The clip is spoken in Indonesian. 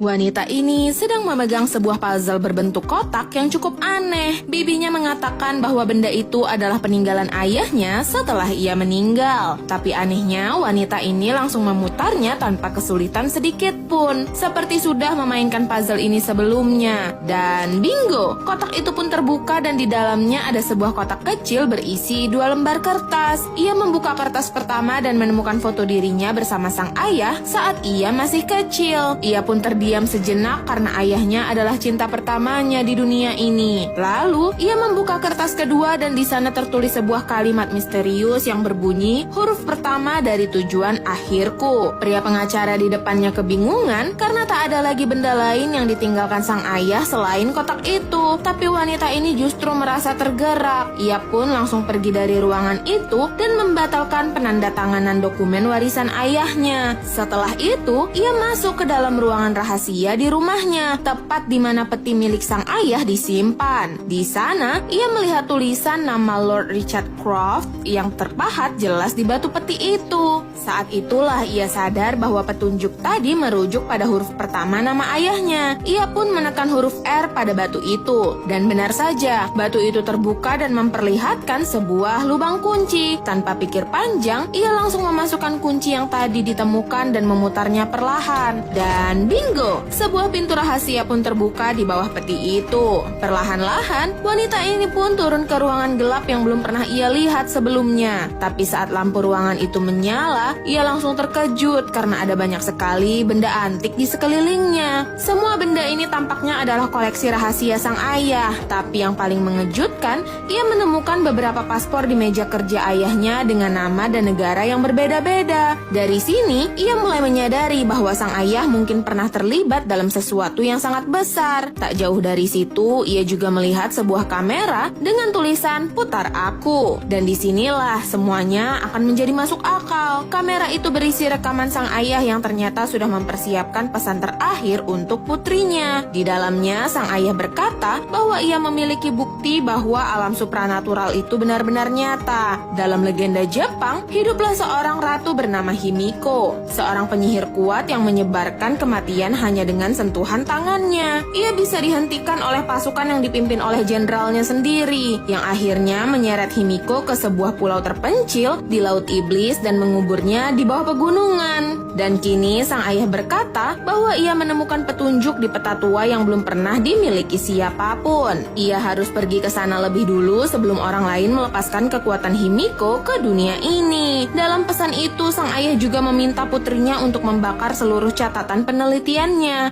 Wanita ini sedang memegang sebuah puzzle berbentuk kotak yang cukup aneh. Bibinya mengatakan bahwa benda itu adalah peninggalan ayahnya setelah ia meninggal. Tapi anehnya, wanita ini langsung memutarnya tanpa kesulitan sedikit pun. Seperti sudah memainkan puzzle ini sebelumnya. Dan bingo, kotak itu pun terbuka dan di dalamnya ada sebuah kotak kecil berisi 2 lembar kertas. Ia membuka kertas pertama dan menemukan foto dirinya bersama sang ayah saat ia masih kecil. Ia pun terdiam sejenak karena ayahnya adalah cinta pertamanya di dunia ini. Lalu, ia membuka kertas kedua dan di sana tertulis sebuah kalimat misterius yang berbunyi, huruf pertama dari tujuan akhirku. Pria pengacara di depannya kebingungan karena tak ada lagi benda lain yang ditinggalkan sang ayah selain kotak itu. Tapi wanita ini justru merasa tergerak. Ia pun langsung pergi dari ruangan itu dan membatalkan penandatanganan dokumen warisan ayahnya. Setelah itu, ia masuk ke dalam ruangan rahasia di rumahnya, tepat di mana peti milik sang ayah disimpan. Di sana, ia melihat tulisan nama Lord Richard Croft yang terpahat jelas di batu peti itu. Saat itulah ia sadar bahwa petunjuk tadi merujuk pada huruf pertama nama ayahnya. Ia pun menekan huruf R pada batu itu. Dan benar saja, batu itu terbuka dan memperlihatkan sebuah lubang kunci. Tanpa pikir panjang, ia langsung memasukkan kunci yang tadi ditemukan dan memutarnya perlahan. Dan bingo! Sebuah pintu rahasia pun terbuka di bawah peti itu. Perlahan-lahan, wanita ini pun turun ke ruangan gelap yang belum pernah ia lihat sebelumnya. Tapi saat lampu ruangan itu menyala, ia langsung terkejut karena ada banyak sekali benda antik di sekelilingnya. Semua benda ini tampaknya adalah koleksi rahasia sang ayah. Tapi yang paling mengejutkan, ia menemukan beberapa paspor di meja kerja ayahnya dengan nama dan negara yang berbeda-beda. Dari sini, ia mulai menyadari bahwa sang ayah mungkin pernah terlibat dalam sesuatu yang sangat besar. Tak jauh dari situ, ia juga melihat sebuah kamera dengan tulisan "Putar Aku". Dan disinilah semuanya akan menjadi masuk akal. Kamera itu berisi rekaman sang ayah yang ternyata sudah mempersiapkan pesan terakhir untuk putrinya. Di dalamnya, sang ayah berkata bahwa ia memiliki bukti bahwa alam supranatural itu benar-benar nyata. Dalam legenda Jepang, hiduplah seorang ratu bernama Himiko, seorang penyihir kuat yang menyebarkan kematian hanya dengan sentuhan tangannya. Ia bisa dihentikan oleh pasukan yang dipimpin oleh jenderalnya sendiri, yang akhirnya menyeret Himiko ke sebuah pulau terpencil di Laut Iblis dan menguburnya di bawah pegunungan. Dan kini sang ayah berkata bahwa ia menemukan petunjuk di peta tua yang belum pernah dimiliki siapapun. Ia harus pergi ke sana lebih dulu sebelum orang lain melepaskan kekuatan Himiko ke dunia ini. Dalam pesan itu, sang ayah juga meminta putrinya untuk membakar seluruh catatan penelitiannya.